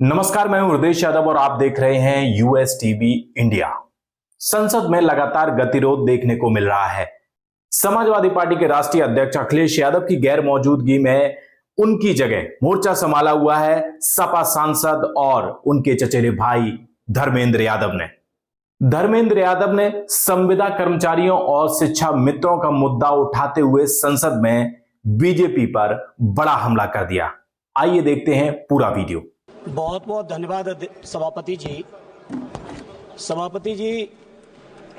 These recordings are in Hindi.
नमस्कार, मैं हूं हृदय यादव और आप देख रहे हैं यूएस टीवी इंडिया। संसद में लगातार गतिरोध देखने को मिल रहा है। समाजवादी पार्टी के राष्ट्रीय अध्यक्ष अखिलेश यादव की गैर मौजूदगी में उनकी जगह मोर्चा संभाला हुआ है सपा सांसद और उनके चचेरे भाई धर्मेंद्र यादव ने संविदा कर्मचारियों और शिक्षा मित्रों का मुद्दा उठाते हुए संसद में बीजेपी पर बड़ा हमला कर दिया। आइए देखते हैं पूरा वीडियो। बहुत बहुत धन्यवाद सभापति जी। सभापति जी,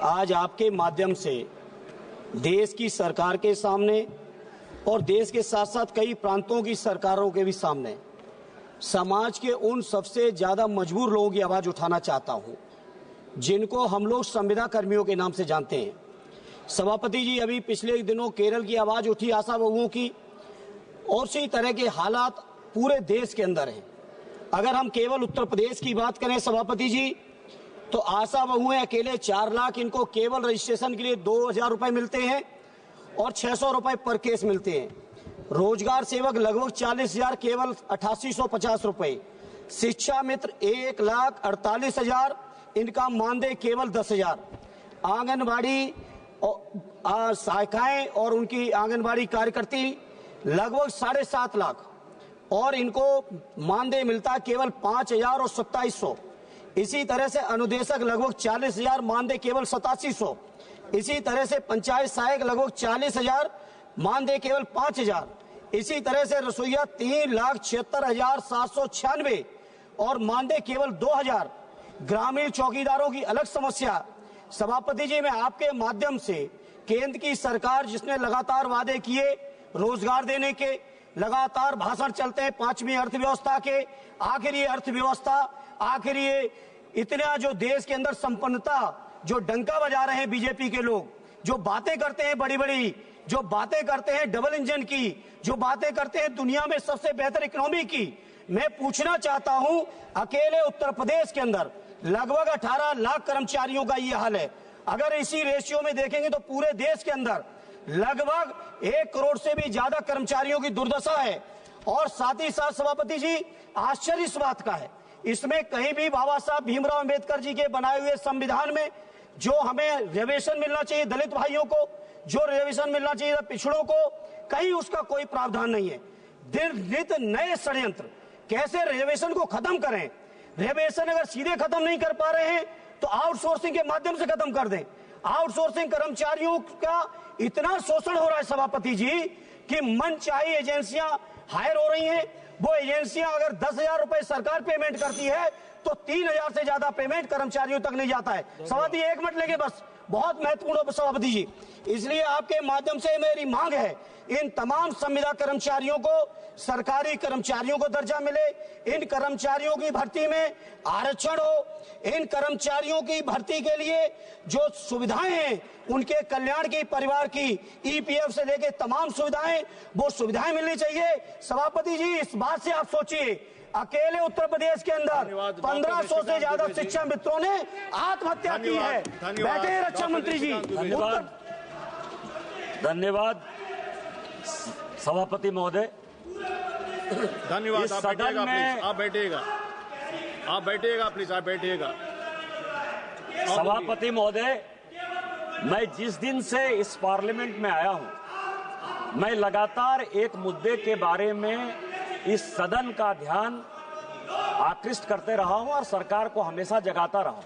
आज आपके माध्यम से देश की सरकार के सामने और देश के साथ साथ कई प्रांतों की सरकारों के भी सामने समाज के उन सबसे ज़्यादा मजबूर लोगों की आवाज़ उठाना चाहता हूं, जिनको हम लोग संविदा कर्मियों के नाम से जानते हैं। सभापति जी, अभी पिछले दिनों केरल की आवाज़ उठी आशा बहुओं की, और इसी तरह के हालात पूरे देश के अंदर हैं। अगर हम केवल उत्तर प्रदेश की बात करें सभापति जी, तो आशा बहुएं अकेले 4 लाख, इनको केवल रजिस्ट्रेशन के लिए 2000 रुपए मिलते हैं और 600 रुपए पर केस मिलते हैं। रोजगार सेवक लगभग 40,000, केवल 8850 रुपए। शिक्षा मित्र 1,48,000, इनका मानदेय केवल 10,000। आंगनबाड़ी शाखाएं और उनकी आंगनबाड़ी कार्यकर्ती लगभग 7.5 लाख, और इनको मानदेय मिलता है केवल 5,000 और 2700। इसी तरह से अनुदेशक लगभग 40,000, मानदेय केवल 8700। इसी तरह से पंचायत सहायक लगभग 40,000, मानदेय केवल 5,000। इसी तरह से रसोईया 3,76,796 और मानदेय केवल 2,000। ग्रामीण चौकीदारों की अलग समस्या। सभापति जी, मैं आपके माध्यम से केंद्र की सरकार जिसने लगातार वादे किए रोजगार देने के, लगातार भाषण चलते हैं 5वीं अर्थव्यवस्था के, आखिर ये अर्थव्यवस्था, आखिर ये इतना जो देश के अंदर संपन्नता, जो डंका बजा रहे हैं बीजेपी के लोग, जो बातें करते हैं बड़ी बड़ी, जो बातें करते हैं डबल इंजन की, जो बातें करते हैं दुनिया में सबसे बेहतर इकोनॉमी की। मैं पूछना चाहता हूं, अकेले उत्तर प्रदेश के अंदर लगभग 18 लाख कर्मचारियों का ये हाल है। अगर इसी रेशियो में देखेंगे तो पूरे देश के अंदर लगभग 1 करोड़ से भी ज्यादा कर्मचारियों की दुर्दशा है। और साथ ही साथ सभापति जी, आश्चर्य इस बात का है, इसमें कहीं भी बाबा साहब भीमराव अंबेडकर जी के बनाए हुए संविधान में जो हमें रिजर्वेशन मिलना चाहिए दलित भाइयों को, जो रिजर्वेशन मिलना चाहिए पिछड़ों को, कहीं उसका कोई प्रावधान नहीं है। दिन नित नए षड्यंत्र, कैसे रिजर्वेशन को खत्म करें। रिजर्वेशन अगर सीधे खत्म नहीं कर पा रहे हैं तो आउटसोर्सिंग के माध्यम से खत्म कर दें। आउटसोर्सिंग कर्मचारियों का इतना शोषण हो रहा है सभापति जी कि मन चाहे एजेंसियां हायर हो रही हैं। वो एजेंसियां अगर 10,000 रुपए सरकार पेमेंट करती है तो 3,000 से ज्यादा पेमेंट कर्मचारियों तक नहीं जाता है। सभापति 1 मिनट लेंगे बस, बहुत महत्वपूर्ण सभापति जी। इसलिए आपके माध्यम से मेरी मांग है, इन तमाम संविदा कर्मचारियों को सरकारी कर्मचारियों को दर्जा मिले, इन कर्मचारियों की भर्ती में आरक्षण हो, इन कर्मचारियों की भर्ती के लिए जो सुविधाएं हैं उनके कल्याण की, परिवार की ईपीएफ से लेकर तमाम सुविधाएं, वो सुविधाएं मिलनी चाहिए। सभापति जी, इस बात से आप सोचिए, अकेले उत्तर प्रदेश के अंदर 1500 से ज्यादा शिक्षा मित्रों ने आत्महत्या की है। बैठे रक्षा मंत्री जी। धन्यवाद सभापति महोदय। धन्यवाद। आप बैठिएगा प्लीज, आप बैठिएगा प्लीज, आप बैठिएगा। सभापति महोदय, मैं जिस दिन से इस पार्लियामेंट में आया हूं, मैं लगातार एक मुद्दे के बारे में इस सदन का ध्यान आकृष्ट करते रहा हूं और सरकार को हमेशा जगाता रहा हूं।